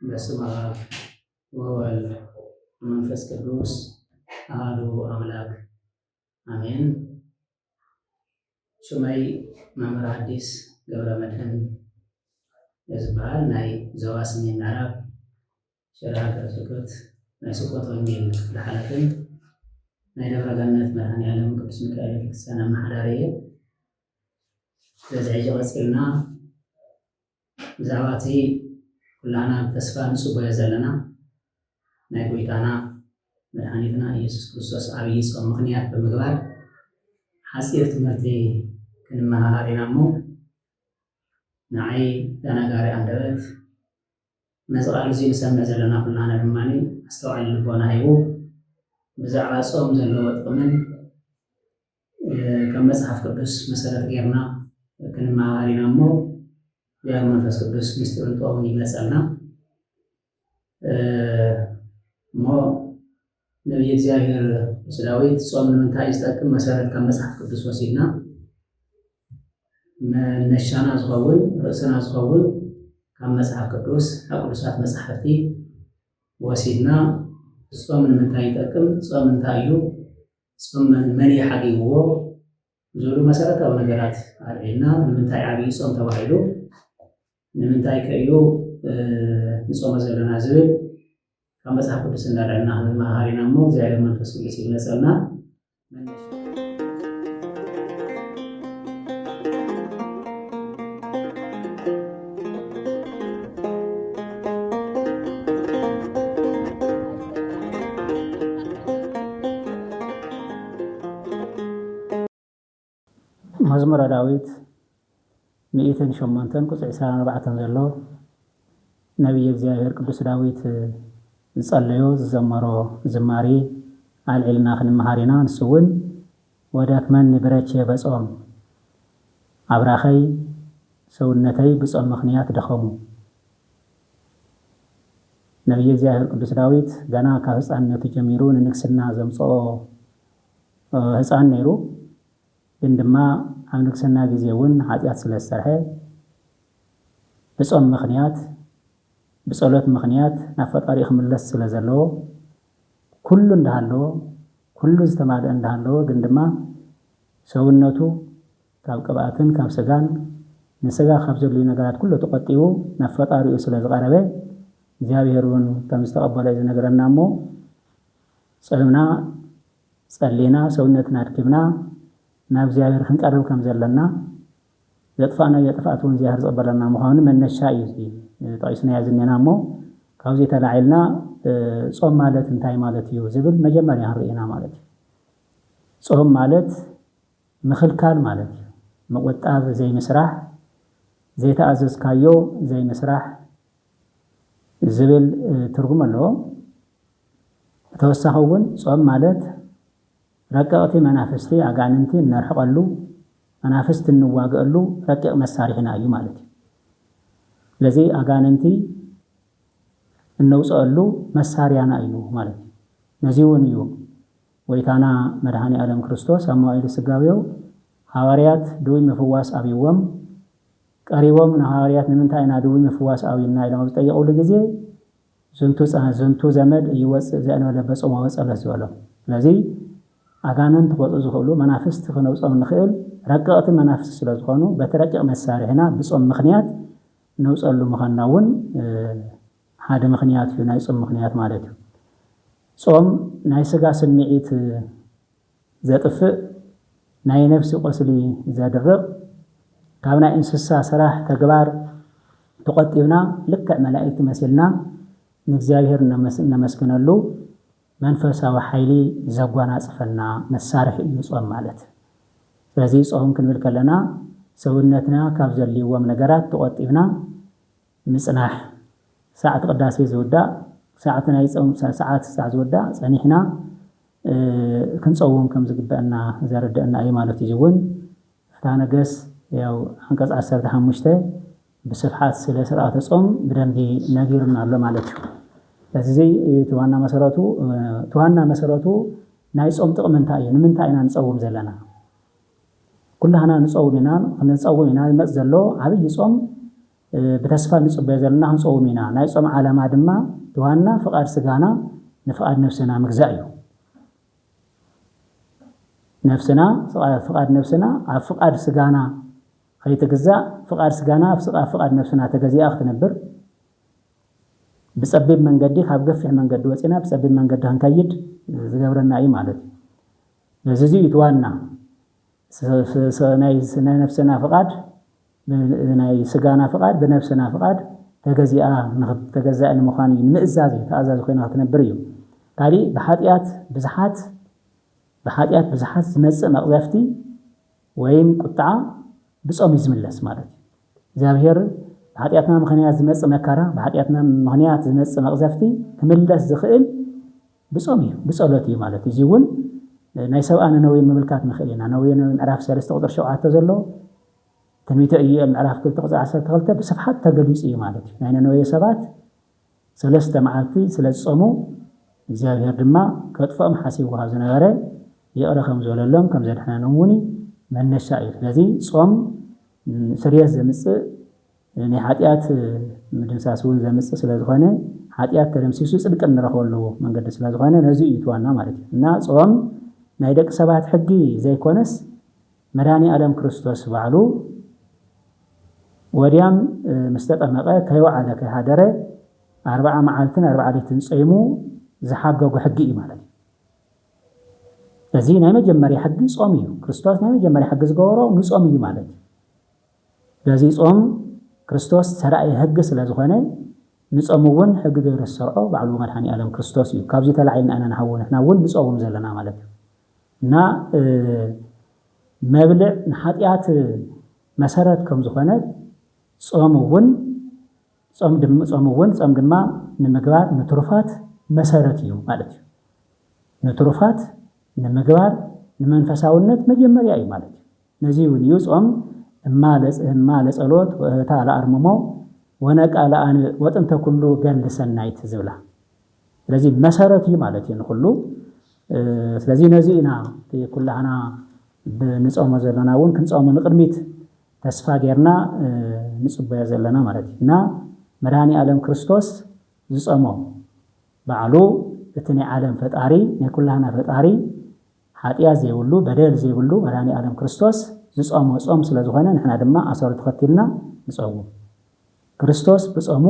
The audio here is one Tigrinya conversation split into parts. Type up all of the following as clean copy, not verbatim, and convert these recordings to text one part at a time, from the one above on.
በስመ አብ ወወልድ ወመንፈስ ቅዱስ አሐዱ አምላክ አሜን። ሹመይ መምህር ሐዲስ ገብረመድህን ዝበሃል ናይ ዞባ ሰሜን ምዕራብ ሽረ ሀገረ ስብከት ናይ ስብከት ወንጌል ክፍለ ሓላፊን ናይ ደብረ ገነት መድኃኔዓለም ቅዱስ ሚካኤል ቤተክርስቲያን አመሓዳሪ እየ። በዚ ሕጂ ቀፂልና ብዛዕባ እቲ ኩላና ተስፋ ንፅበዮ ዘለና ናይ ጎይታና መድኃኒትና ኢየሱስ ክርስቶስ ዓብይ ጾም ምክንያት ብምግባር ሓፂር ትምህርቲ ክንመሃር ኢና እሞ ንዓይ ተናጋሪ አንደበት ነዚ ቃል እዚ ንሰምዕ ዘለና ኩላና ድማኒ ኣስተውዓሊ ልቦና ሂቡ ብዛዕባ ጾም ዘለዎ ጥቕምን ከም መፅሓፍ ቅዱስ መሰረት ጌርና ክንመሃር ኢና እሞ እግዚአብሔር መንፈስ ቅዱስ ምስጢሩን ጥበቡን ይግለጸልና። እሞ ነቢይ እግዚአብሔር ቅዱስ ዳዊት ጾም ንምንታይ ዝጠቅም መሰረት ካብ መፅሓፍ ቅዱስ ወሲድና መነሻና ዝኸውን ርእስና ዝኸውን ካብ መፅሓፍ ቅዱስ ካብ ቅዱሳት መፅሓፍቲ ወሲድና ጾም ንምንታይ ይጠቅም፣ ጾም እንታይ እዩ፣ ጾም መን ይሓጊብዎ ዝብሉ መሰረታዊ ነገራት አልዒልና ንምንታይ ዓብይ ጾም ተባሂሉ ንምንታይ ከእዩ ንጾመ ዘለና ዝብል ካብ መፅሓፍ ቅዱስ እንዳልዕልና ክንመሃር ኢና እሞ እግዚአብሔር መንፈስ ቅዱስ ይግለፀልና። መዝሙረ ዳዊት 108 ቁጽሪ 24 ዘሎ ነቢይ እግዚአብሔር ቅዱስ ዳዊት ዝጸለዮ ዝዘመሮ ዝማሬ አልዒልና ክንመሃር ኢና። ንሱ እውን ወደክመኒ ብረቼ በጾም አብራኸይ ሰውነተይ ብጾም ምክንያት ደኸሙ። ነቢይ እግዚአብሔር ቅዱስ ዳዊት ገና ካብ ህፃንነቱ ጀሚሩ ንንግስና ዘምጽኦ ህፃን ነይሩ። ግን ድማ ኣብ ንግስና ግዜ እውን ኃጢአት ስለ ዝሰርሐ ብጾም ምክንያት ብጸሎት ምክንያት ናብ ፈጣሪ ክምለስ ስለ ዘለዎ ኩሉ እንዳሃለዎ ኩሉ ዝተማልአ እንዳሃለዎ ግን ድማ ሰውነቱ ካብ ቅብኣትን ካብ ስጋን ንስጋ ካብ ዘድልዩ ነገራት ኩሉ ተቆጢቡ ናብ ፈጣሪኡ ስለ ዝቐረበ እግዚአብሔር እውን ከም ዝተቐበለ ዝነገረና እሞ ጾምና ጸሊና ሰውነትና ኣድኪምና ናብ እግዚአብሔር ክንቀርብ ከም ዘለና ዘጥፋእና የጥፋእት እውን እግዚአብሔር ዝቕበለና ምዃኑ መነሻ እዩ ጠቂስና ዝኔና እሞ ካብዚ ተላዒልና ጾም ማለት እንታይ ማለት እዩ ዝብል መጀመርያ ንሪኢና ማለት እዩ። ጾም ማለት ምክልካል ማለት እዩ። ምቁጣብ ዘይምስራሕ ዘይተኣዘዝካዮ ዘይምስራሕ ዝብል ትርጉም ኣለዎ። ተወሳኺ እውን ጾም ማለት ረቀቕቲ መናፍስቲ ኣጋንንቲ ነርሕቐሉ መናፍስቲ እንዋግአሉ ረቂቕ መሳርሒና እዩ ማለት እዩ። ስለዚ ኣጋንንቲ እነውፅአሉ መሳርያና እዩ ማለት እዩ። ነዚ እውን እዩ ጎይታና መድኃኔዓለም ክርስቶስ ኣብ መዋዕለ ስጋዌው ሐዋርያት ድውይ ምፍዋስ ኣብይዎም ቀሪቦም ንሐዋርያት ንምንታይ ኢና ድውይ ምፍዋስ ኣብይና ኢሎም ዝጠየቁሉ ግዜ ዝንቱ ዘመድ ይወፅእ ዘእንበለ በጾም ወፀለስ ዝበሎም። ስለዚ ኣጋንንት ክወፁ ዝኽእሉ መናፍስቲ ክነውፆም ንኽእል ረቀቕቲ መናፍስቲ ስለ ዝኾኑ በቲ ረቂቕ መሳርሒና ብጾም ምክንያት ነውፀሉ ምዃንና እውን ሓደ ምክንያት እዩ፣ ናይ ጾም ምክንያት ማለት እዩ። ጾም ናይ ስጋ ስምዒት ዘጥፍእ ናይ ነፍሲ ቆስሊ ዘድርቕ ካብ ናይ እንስሳ ስራሕ ተግባር ተቆጢብና ልክዕ መላእክቲ መሲልና ንእግዚአብሔር ነመስግነሉ መንፈሳዊ ሓይሊ ዘጓናጽፈና መሳርሒ እዩ ጾም ማለት። ስለዚ ጾም ክንብል ከለና ሰውነትና ካብ ዘድልይዎም ነገራት ተቆጢብና ምጽናሕ ሰዓት ቅዳሴ ዝውዳእ ሰዓት ናይ ጾም ሰዓት ዝውዳእ ጸኒሕና ክንጸውም ከም ዝግበአና ዘርድአና እዩ ማለት እዩ። እውን ፍትሐ ነገሥት ያው አንቀጽ 15 ብስፍሓት ስለ ስርዓተ ጾም ብደንቢ ነጊሩና ኣሎ ማለት እዩ። ስለዚ ትዋና መሰረቱ ናይ ጾም ጥቕሚ እንታይ እዩ? ንምንታይ ኢና ንጸውም ዘለና? ኩላህና ንጸውም ኢና ዝመጽእ ዘሎ ዓብይ ጾም بتسفى نصبي زلنا هنصومينا نايصوم على ما دما دوانا فقاد سغانا نفقاد نفسنا مغزايو نفسنا فقاد نفسنا فقاد سغانا خيتغزا فقاد سغانا فقاد نفسنا تغزي اخ تنبر بسبب منغدي ካብ ገፊሕ መንገዲ ወፂና بسبب መንገዲ አንካይድ ዝገብረና እዩ ማለት ለዚህ ይትዋና ናይ ነፍስና ፍቃድ ናይ ስጋና ፍቃድ በነፍስና ፍቃድ ተገዚአ ተገዛእን መኻን ምእዛዝ ተአዛዝ ኮይና ትነብር እዩ ታዲ በኃጢአት ብዛሓት ዝመጽእ መቅዘፍቲ ወይም ቁጣ ብጾም ይዝምለስ ማለት እግዚአብሔር በኃጢአትና ምክንያት ዝመጽእ መከራ በኃጢአትና ምክንያት ዝመጽእ መቅዘፍቲ ክምለስ ዝኽእል ብጾም እዩ ብጸሎት እዩ ማለት እዚ እውን ናይ ሰብኣነ ነው የምልካት ንኽእልና ነው ምዕራፍ 3 ቁጥር 7 ዘሎ ትንቢተ ኢዮብ ምዕራፍ 2 ቁጥር 12 በስፍሓት ተገሊጹ እዩ ማለት እዩ ናይ ነነዌ ሰባት ሰለስተ መዓልቲ ስለጾሙ እግዚአብሔር ድማ ከጥፎም ሓሲቡ ካብ ዝነበረ ይቕረ ከም ዘለሎም ከም ዘድሕነኖም እውን መነሻ እዩ ስለዚህ ጾም ስርየት ዘምጽእ ናይ ኃጢአት ምድምሳስ እውን ዘምጽእ ስለዝኾነ ኃጢአት ተደምሲሱ ጽድቅ እንረኽበሉ መንገዲ ስለዝኾነ ነዚ እዩ ትዋና ማለት እዩ እና ጾም ናይ ደቂ ሰባት ሕጊ ዘይኮነስ መድኃኒ ዓለም ክርስቶስ ባዕሉ ወዲያም መስተጠመቀ ከይወዓለ ከይሃደረ 40 መዓልትን 40 ሌሊትን ጾይሙ ዝሓገጉ ሕጊ እዩ ማለት እዩ እዚ ናይ መጀመርያ ሕጊ ጾም እዩ ክርስቶስ ናይ መጀመርያ ሕጊ ዝገበሮ ንጾም እዩ ማለት እዩ ስለዚ ጾም ክርስቶስ ሰራይ ሕጊ ስለዝኾነ ንጾም እውን ሕጊ ገይሩ ዝሰርዖ ባዕሉ መድኃኒ ዓለም ክርስቶስ እዩ ካብዚ ተላዒልና ኢና ንሓውን ንሕና እውን ንጾም ዘለና ማለት እዩ እና መብልዕ ንኃጢአት መሰረት ከም ዝኾነ ጾም ድማ ንምግባር ንትሩፋት መሰረት እዩ ማለት እዩ ንትሩፋት ንምግባር ንመንፈሳውነት መጀመርያ እዩ ማለት እዩ ነዚ እውን እዩ ጾም እማ ለጸሎት ወእህታ ለአርምሞ ወነቃ ለአንብዕ ወጥንተ ኩሉ ገንዲ ሰናይት ዝብላ ስለዚ መሰረት እዩ ማለት እዩ ንኩሉ ስለዚህ ነዚ ኢና ኩላህና ብንጾሞ ዘለና እውን ክንጾሞ ንቅድሚት ተስፋ ጌርና ንጽበዮ ዘለና ማለት እዩ እና መድኃኒ ዓለም ክርስቶስ ዝጾሞ ባዕሉ እቲ ናይ ዓለም ፈጣሪ ናይ ኩላህና ፈጣሪ ኃጢአት ዘይብሉ በደል ዘይብሉ መድኃኒ ዓለም ክርስቶስ ዝጾሞ ጾም ስለዝኾነ ንሕና ድማ ኣሰሩ ተኸቲልና ንጾም ክርስቶስ ብጾሙ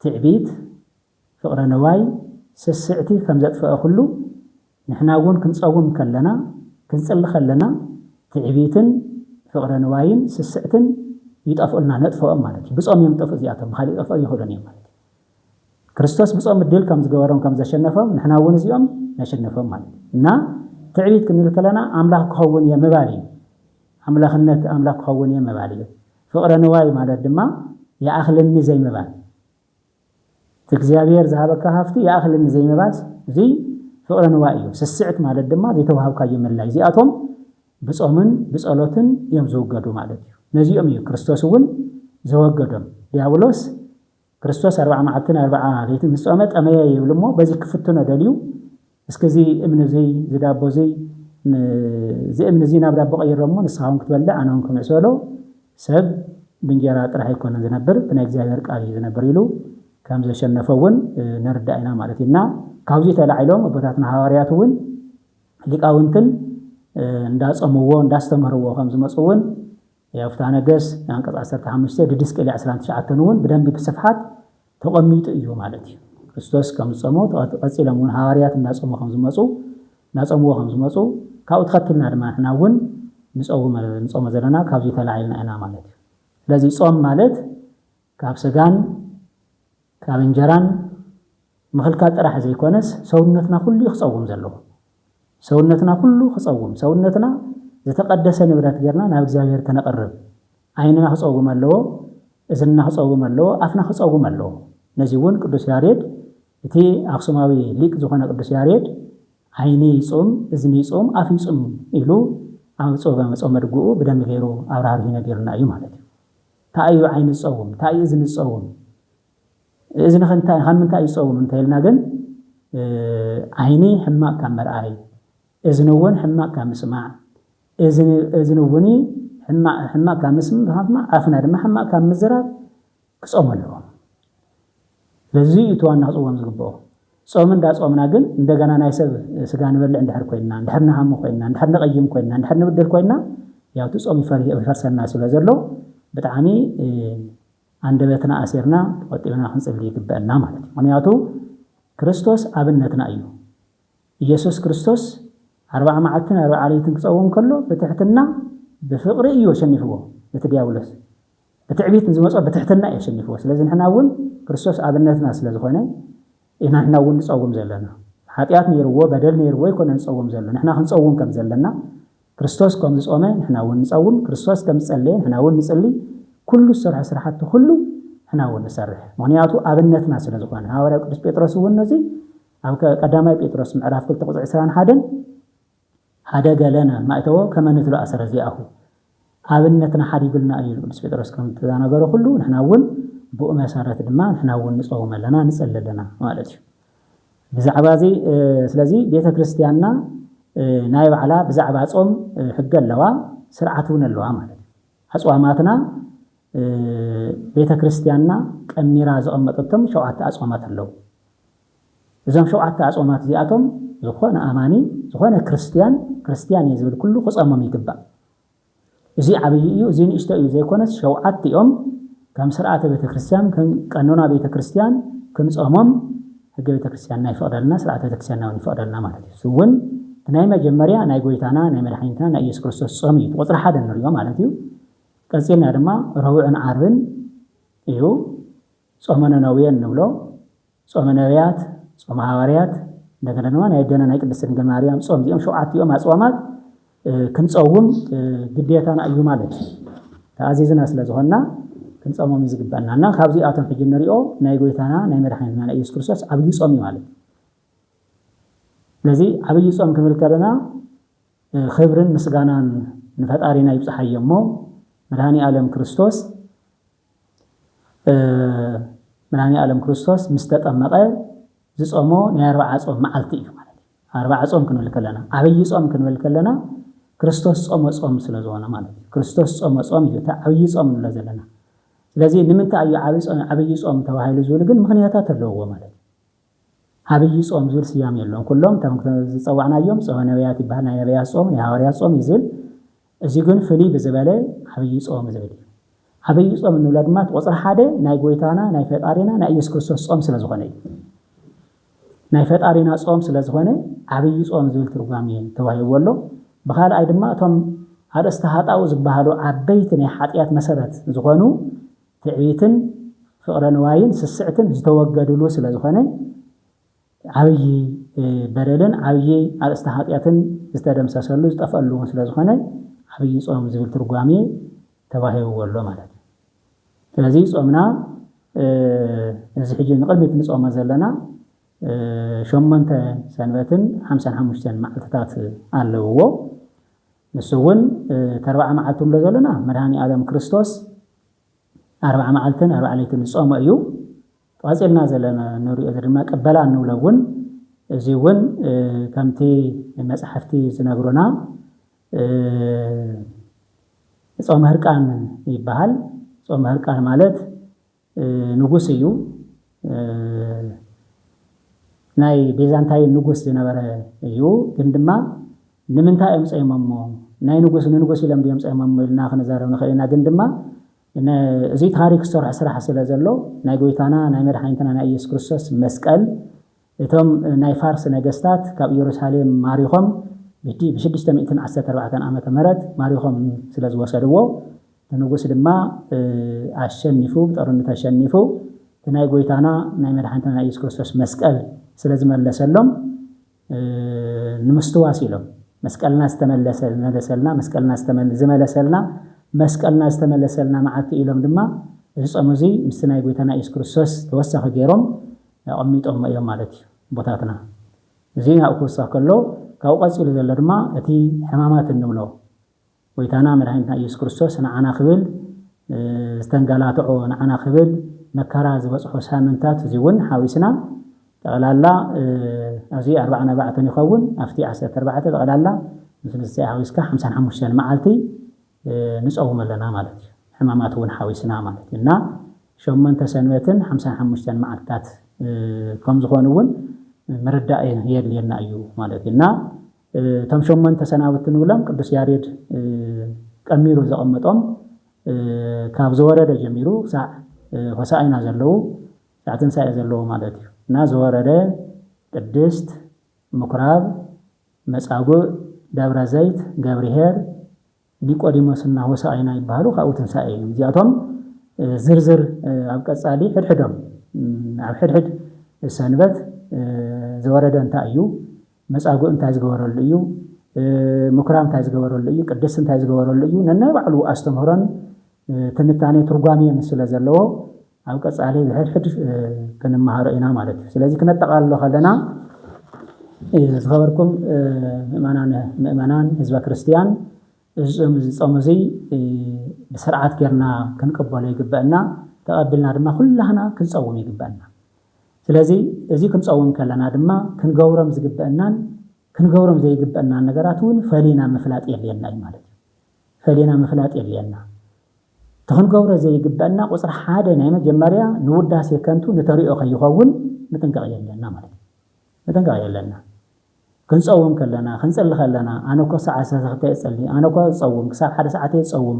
ትዕቢት ፍቅረ ነዋይ ስስዕቲ ከም ዘጥፍአ ኩሉ ንሕና እውን ክንጾም ከለና ክንጽሊ ከለና ትዕቢትን ፍቅረ ነዋይን ስስዕትን ይጠፍኡልና ነጥፍኦም ማለት እዩ ብጾም እዮም ጠፍኡ እዚኣቶም ብኻሊእ ጠፍኡ ይኽእሉን እዮም ማለት እዩ ክርስቶስ ብጾም ድል ከም ዝገበሮም ከም ዘሸነፎም ንሕና እውን እዚኦም ነሸነፎም ማለት እዩ እና ትዕቢት ክንብል ከለና ኣምላኽ ክኸውን እየ ምባል እዩ ኣምላኽነት ኣምላኽ ክኸውን እየ ምባል እዩ ፍቅረ ነዋይ ማለት ድማ ይኣኽለኒ ዘይምባል እግዚአብሔር ዝሃበካ ሃፍቲ ይኣኽለኒ ዘይምባል እዚ ፍቅረ ነዋይ እዩ ስስዕት ማለት ድማ ዘይተዋሃብካዮ ምልላይ እዚኣቶም ብጾምን ብጸሎትን እዮም ዝውገዱ ማለት እዩ ነዚኦም እዩ ክርስቶስ እውን ዘወገዶም ዲያብሎስ ክርስቶስ 40 መዓልትን 40 ሌሊትን ምስ ጾመ ጠመየ ይብል እሞ በዚ ክፍትኖ ደልዩ እስከዚ እምኒ ዘይ ዝዳቦ ዘይ እምኒ እዚ ናብ ዳቦ ቀይሮሞ ንስኻውን ክትበልዕ ኣነ እውን ክምዕሰሎ ሰብ ብእንጀራ ጥራሕ ኣይኮነን ዝነብር ብናይ እግዚአብሔር ቃል እዩ ዝነብር ኢሉ ከም ዘሸነፈ እውን ንርዳእ ኢና ማለት እዩ እና ካብዚ ተላዒሎም ኣቦታትና ሃዋርያት እውን ሊቃውንትን እንዳጾምዎ እንዳስተምህርዎ ከም ዝመፁ እውን ያው ፍትሐ ነገሥት አንቀጽ 15 ድድስቅልያ 29 እውን ብደንቢ ብስፍሓት ተቐሚጡ እዩ ማለት እዩ ክርስቶስ ከም ዝጾሞ ተቐጺሎም እውን ሃዋርያት እንዳጾምዎ ከም ዝመፁ ካብኡ ተኸትልና ድማ ንሕና እውን ንጾም ዘለና ካብዚ ተላዒልና ኢና ማለት እዩ ስለዚ ጾም ማለት ካብ ስጋን ካብ እንጀራን ምኽልካል ጥራሕ ዘይኮነስ ሰውነትና ኩሉ ክጸውም ዘለዎ ሰውነትና ኩሉ ክጸውም ሰውነትና ዝተቀደሰ ንብረት ጌርና ናብ እግዚአብሔር ከነቀርብ ዓይንና ክጸውም ኣለዎ እዝንና ክጸውም ኣለዎ ኣፍና ክጸውም ኣለዎ ነዚ እውን ቅዱስ ያሬድ እቲ ኣክሱማዊ ሊቅ ዝኾነ ቅዱስ ያሬድ ዓይኒ ይጾም እዝኒ ይጾም ኣፍ ይጾም ኢሉ ኣብ ጾመ ድጉኡ ብደንቢ ገይሩ ኣብራርሂ ነጊርና እዩ ማለት እዩ ታዩ ዓይኒ ይጾም ታዩ እዝኒ ይጾም እዝኒ ከምንታይ ይጾም እንተይልና ግን ዓይኒ ሕማቅ ካብ መርኣይ እዝኒ እውን ሕማቅ ካብ ምስማዕ እዝኒ እውን ሕማቅ ካብ ምስማዕ ኣፍና ድማ ሕማቅ ካብ ምዝራብ ክጾም ኣለዎ ለዚ ይተዋና ጾም ዝግበኦ ጾም እንዳጾምና ግን እንደገና ናይ ሰብ ስጋ ንበልዕ እንድሕር ኮይና እንድሕር ንሃሙ ኮይና እንድሕር ንቀይም ኮይና እንድሕር ንብድል ኮይና ያው ጾም ይፈርሰና ስለዘሎ ብጣዕሚ አንደበትና አሴርና ወጥብና ክንጽልይ ይግበአና ማለት ነው ምክንያቱ ክርስቶስ አብነትና እዩ ኢየሱስ ክርስቶስ 40 መዓልትን 40 ሌሊትን ክጾም ከሎ በትሕትና بفقر إيو شنيفه بتدياولس بتعبيت نزمص بتحتنا يشنيفه ስለዚህ ንሕናውን ክርስቶስ አብነትና ስለዝኾነ ኢና ንሕናውን ንጾም ዘለና ኃጢአት ነይርዎ በደል ነይርዎ ይኮነ ንጾም ዘለና ንሕና ክንጾም ከም ዘለና ክርስቶስ ከም ዝጾመ ንሕናውን ንጾም ክርስቶስ ከም ጸለየ ንሕናውን ንጸሊ ኩሉ ስራሕ ስራሓት ሁሉ ንሕናውን ንሰርሕ ምክንያቱ አብነትና ስለዝኾነ ሐዋርያው ቅዱስ ጴጥሮስ እውን ነዚ ኣብ ቀዳማይ ጴጥሮስ ምዕራፍ 2:21 ሓደ ገለና ማእተው ከመንትሎ አሰረ ዚአሁ አብነትና ሐዲግልና እዩ ቅዱስ ጴጥሮስ ከም ተናገረ ሁሉ ንሕናውን ብኡ መሰረት ድማ ንሕናውን ንጾም ኣለና ንጸልለና ማለት እዩ ብዛዕባ እዚ ስለዚ ቤተ ክርስቲያንና ናይ ባዕላ ብዛዕባ ጾም ሕገ ኣለዋ ስርዓት እውን ኣለዋ ማለት እዩ አጽዋማትና ቤተ ክርስቲያንና ቀሚራ ዘቀመጠቶም 7 አጽዋማት ኣለዉ እዞም 7 አጽዋማት እዚኣቶም ዝኾነ አማኒ ዝኾነ ክርስቲያን ይዝብል ኩሉ ክጾሞም ይግባእ እዚ ዓብይ እዩ እዚ ንእሽቶ እዩ ዘይኮነስ 7 እዮም ከም ስርዓተ ቤተ ክርስቲያን ከም ቀኖና ቤተ ክርስቲያን ክንጾሞም ሕገ ቤተ ክርስቲያን ናይ ፈቅደልና ስርዓተ ቤተ ክርስቲያን ናይ ፈቅደልና ማለት እዩ ስውን ናይ መጀመርያ ናይ ጎይታና ናይ መድኃኒትና ናይ ኢየሱስ ክርስቶስ ጾም እዩ ቁጥር 1 ንሪኦ ማለት እዩ ቀጽልና ድማ ረቡዕን ዓርብን እዩ ጾመ ነነዌ ንብሎ ጾመ ነቢያት ጾመ ሐዋርያት እንደገና ድማ ናይ ደና ናይ ቅድስት ድንግል ማርያም ጾም ዚኦም 7 እዮም አጽዋማት ክንጾም ግዴታና እዩ ማለት እዩ ተኣዚዝና ስለዝኾና ክንጾሞም ይዝግባናና ካብዚ ኣቶም ሕጂ ንሪኦ ናይ ጎይታና ናይ መድኃኒትና ናይ ኢየሱስ ክርስቶስ ዓብይ ጾም እዩ ማለት ስለዚ ዓብይ ጾም ክንብል ከለና ክብርን ምስጋናን ንፈጣሪና ይብጽሐየሞ መድኃኒ ዓለም ክርስቶስ ምስተጠመቀ ዝጾሞ ናይ 40 ጾም መዓልቲ እዩ ማለት 40 ጾም ክንብል ከለና ዓብይ ጾም ክንብል ከለና ክርስቶስ ጾም ስለዝኾነ ማለት ክርስቶስ ጾም እዩ ዓብይ ጾም ንብሎ ዘለና ስለዚህ ንምንታይ እዩ ዓብይ ጾም ተባሂሉ ዝብል ግን ምክንያታት ኣለዎ ማለት ዓብይ ጾም ዝብል ስያሜ የለውም ኩሎም ዝጸዋዕናዮም ጾመ ነቢያት ይባሃል ናይ ነቢያት ጾም ናይ ሐዋርያት ጾም ይዝብል እዚ ግን ፍልይ ብዝበለ ዓብይ ጾም ዝብል እዩ ዓብይ ጾም ንብሎ ድማ ቁጥር 1 ናይ ጎይታና ናይ ፈጣሪና ናይ ኢየሱስ ክርስቶስ ጾም ስለዝኾነ እዩ ናይ ፈጣሪና ጾም ስለዝኾነ ዓብይ ጾም ዝብል ትርጓሜ ተዋሂብዎ ኣሎ በኻልኣይ ድማ እቶም ኣርእስተ ኃጣው ዝበሃሉ ዓበይቲ ናይ ኃጢአት መሰረት ዝኾኑ ትዕቢትን ፍቅረ ንዋይን ስስዕትን ዝተወገድሉ ስለዝኾነ ዓብይ በደልን ዓብይ ኣርእስተ ኃጢአትን ዝተደምሰሰሉ ዝጠፈሉ ስለዝኾነ ዓብይ ጾም ዝብል ትርጓሜ ተዋሂብዎ ኣሎ ማለት እዩ ስለዚ ጾምና እዚ ሕጂ ንቅድሚት ንጾመ ዘለና 8 ሰንበትን 55 መዓልትታት ኣለውዎ ንሱ እውን 40 መዓልቲ ብሎ ዘለና መድኃኒ ዓለም ክርስቶስ 40 መዓልትን 40 ሌሊትን ጾመ እዩ ጧጽልና ዘለና ንሪኦ ድማ ቀበላ እንብለውን እዚ እውን ከምቲ መጽሐፍቲ ዝነግሩና ጾመ ህርቃን ይባሃል ጾመ ህርቃን ማለት ንጉስ እዩ ናይ ቤዛንታይን ንጉስ ዝነበረ እዩ ግን ድማ ንምንታይ እዮም ጾይሞሞ ናይ ንጉስ ኢሎም ድዮም ጾይሞሞ ኢልና ክንዛረብ ንኽእል ኢና ግን ድማ እዚ ታሪክ ዝሰርሖ ስራሕ ስለ ዘሎ ናይ ጎይታና ናይ መድኃኒትና ናይ ኢየሱስ ክርስቶስ መስቀል እቶም ናይ ፋርስ ነገስታት ካብ ኢየሩሳሌም ማሪኾም ብ614 ዓመተ ምህረት ማሪኾም ስለ ዝወሰድዎ ንጉስ ድማ ኣሸኒፉ ብጦርነት ኣሸኒፉ ናይ ጎይታና ናይ መድኃኒትና ናይ ኢየሱስ ክርስቶስ መስቀል ስለዝመለሰሎም ንምስትዋስ ኢሎም መስቀልና ዝተመለሰልና መዓልቲ ኢሎም ድማ እዚ ጾም እዚ ምስ ናይ ጎይታና ኢየሱስ ክርስቶስ ተወሳኺ ገይሮም ኣቐሚጦም እዮም ማለት እዩ ቦታትና እዚ ናብኡ ክውሳኽ ከሎ ካብኡ ቀፂሉ ዘሎ ድማ እቲ ሕማማት እንብሎ ጎይታና መድኃኒትና ኢየሱስ ክርስቶስ ንዓና ክብል ዝተንገላትዖ ንዓና ክብል መከራ ዝበፅሖ ሳምንታት እዚ እውን ሓዊስና ጠቕላላ ኣብዚ 44 ይኸውን ኣብቲ 14 ጠቕላላ ምስ ንስይ ሓዊስካ 55 መዓልቲ ንጾም ኣለና ማለት እዩ ሕማማት እውን ሓዊስና ማለት እዩ እና شمن تسنوتن 55 معلتات كم زخونون مردا يلينا ايو مالتنا تم شمن تسناوتن ولم قدس ياريد قميرو زقمطوم كاب زورده جميرو ساع وساينا زلو ساعتن ساي زلو مالتي نا زورده قدست مكراب مصاغو دابرا زيت غبريهر ኒቆዲሞስና ሆሳዕና ይባሉ ካውትን ሳይ ዚያቶም ዝርዝር አብቀጻሊ ሕድሕዶም ኣብ ሕድሕድ ሰንበት ዘወረደ እንታይ እዩ መጻጉዕ እንታይ ዝገበረሉ እዩ ምኩራብ እንታይ ዝገበረሉ እዩ ቅድስት እንታይ ዝገበረሉ እዩ ነናይ ባዕሉ ኣስተምህሮን ትንታኔ ትርጓሜን ስለ ዘለዎ አብቀጻሊ ሕድሕድ ክንማሃሮ ኢና ማለት እዩ ስለዚህ ክነጠቃለሎ ከለና ዝኸበርኩም ምእመናን ህዝበ ክርስቲያን ጾምዚ በስርዓት ገርና ክንቀበለው ይግባና ተቀበልና ድማ ኩላህና ክንጾም ይግባና ስለዚህ እዚ ክንጾም ከለና ድማ ክንገውረም ዝግባናን ክንገውረም ዘይግባና ነገራቱን ፈሊና መፍላጥ የለና ማለት ፈሊና መፍላጥ የለና ተኽንገውረ ዘይግባና ቁጥር ሓደ ናይ መጀመሪያ ንውዳሴ ከንቱ ንተሪኦ ከይኸውን መጠንቀቅ የለና ማለት መጠንቀቅ የለና كنصوم كلنا خنصلي خلنا انا كو ساعه ساعه يصلي انا كو صوم كساب حدا ساعه يصوم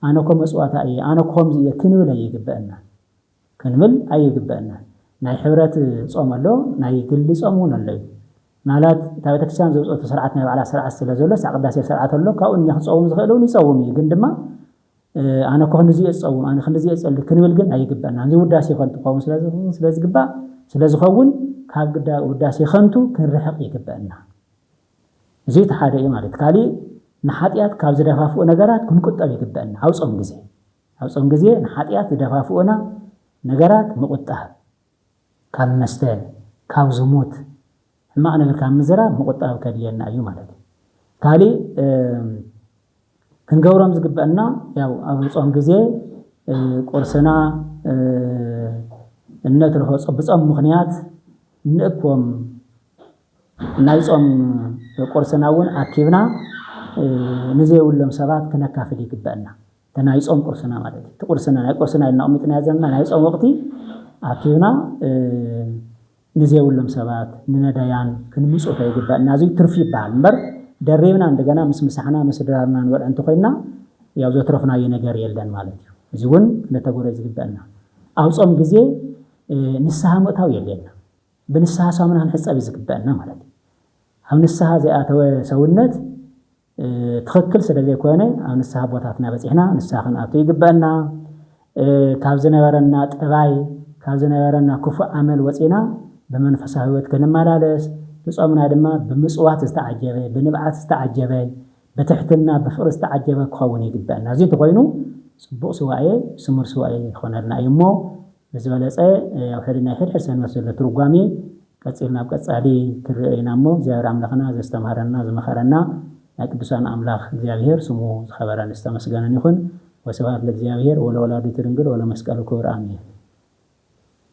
انا كو مسواتا اي انا كوم زي كنول يغبأنا كنمل اي يغبأنا ناي حبرات صومالو ناي ግል صومون الله ማለት ታበተክርስቲያን ዘውጾት ስርዓት ናይ ባዕላ ስርዓት ስለ ዘሎ ሳቅዳሴ ስርዓት ኣሎ ካብኡ እኛ ጾም ዝኸለው ይጾም እዩ ግን ድማ አነ ኮ እንደዚ ይጾም አነ እንደዚ ይጸል ክንብል ግን አይግባና እዚ ውዳሴ ፈልጥ ቆም ስለዚህ ግባ ስለዚህ ኸውን ካብ ግዳ ውዳሴ ኸንቱ ክንርሕቕ ይግባና እዚ ተሓደ እዩ ማለት ካሊ ንሓጢያት ካብ ዝደፋፍኡ ነገራት ክንቁጠብ ይግባና አውጾም ጊዜ ንሓጢያት ዝደፋፍኡና ነገራት ምቁጣብ ካብ መስተ ካብ ዝሙት ሕማቅ ነገር ካብ ምዝራብ ምቁጣብ ከድልየና እዩ ማለት ካሊ ክንገብሮም ዝግባና ያው አውጾም ጊዜ ቁርስና እነትርሆ ጽብጾም ምኽንያት ንእኮም ናይጾም ቁርስናውን አኪብና ንዘይውሎም ሰባት ከነካፍል ይግባና ተናይጾም ቁርስና ማለት ተቁርስና ናይ ቁርስና እናውምጥና ያዘና ናይጾም ወቅቲ አኪብና ንዘይውሎም ሰባት ንነዳያን ክንምጽፍ ይግባና እዚ ትርፊ ይባል ምበር ደሬብና እንደገና ምስምሳሕና መስደራርና ንወል እንተ ኮይና ያው ዘትረፍና ነገር የለን ማለት እዩ እዚውን ለተጎረዝ ይግባና አውጾም ጊዜ ንስሐ መታው የለና በንስሐ ሳምናን ሕጻብ ይዝግባና ማለት አብ ንስሐ ዘአተወ ሰውነት ትክክል ስለዚህ ከሆነ አብ ንስሐ ቦታትና በጽሕና ንስሐ ከናቱ ይግባና ካብ ዝነበረና ጥባይ ካብ ዝነበረና ክፉ አመል ወጽና በመንፈሳዊ ህይወት ከነማላለስ በጾምና ድማ በምጽዋት ዝተዓጀበ በንብዓት ዝተዓጀበ በትሕትና በፍቅር ዝተዓጀበ ክኸውን ይግባና እዚ ተኮይኑ ጽቡቅ ስዋኤ ስሙር ስዋኤ ይኾነልና እሞ በዝበለጸ ያው ሕድና ሕድ ሰንበት ዘሎ ትርጓሜ ቀጽልና በቀጻሊ ክርአይናሞ እግዚአብሔር አምላኽና ዘስተማረና ዘመኸረና ቅዱሳን አምላኽ እግዚአብሔር ስሙ ዝኸበረን ዝተመስገነን ይሁን ወስብሐት ለእግዚአብሔር ወለወላዲቱ ድንግል ወለመስቀሉ ክቡር አሜን